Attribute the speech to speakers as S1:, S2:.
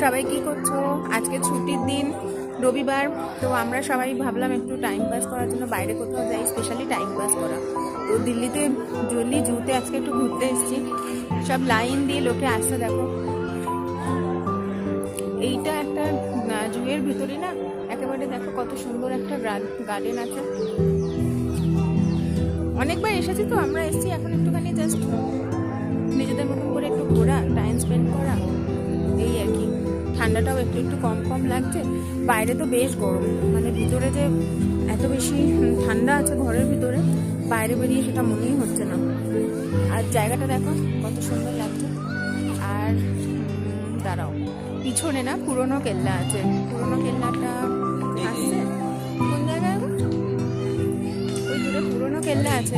S1: সবাই কি করছো? আজকে ছুটির দিন, রবিবার। তো আমরা সবাই ভাবলাম একটু টাইম পাস করার জন্য বাইরে কোথাও যাই, স্পেশালি টাইম পাস করা। তো দিল্লিতে জুতে আজকে একটু ঘুরতে এসেছি। সব লাইন দিয়ে লোকে আসছে, দেখো। এইটা একটা জুয়ের ভিতরে না, একেবারে দেখো কত সুন্দর একটা গার্ডেন আছে। অনেকবার এসেছি তো আমরা, এসেছি এখন একটুখানি জাস্ট নিজেদের মতন করে একটু ঘোরা, টাইম স্পেন্ড করা, এই আর কি। ঠান্ডাটাও একটু একটু কম কম লাগছে। বাইরে তো বেশ গরম, মানে ভিতরে যে এত বেশি ঠান্ডা আছে ঘরের ভিতরে, বাইরে বেরিয়ে সেটা মনেই হচ্ছে না। আর জায়গাটা দেখো কত সুন্দর লাগছে। আর দাঁড়াও, পিছনে না পুরনো কেল্লা আছে। পুরনো কেল্লাটা আসছে কোন জায়গায়? ওই দূরে পুরনো কেল্লা আছে,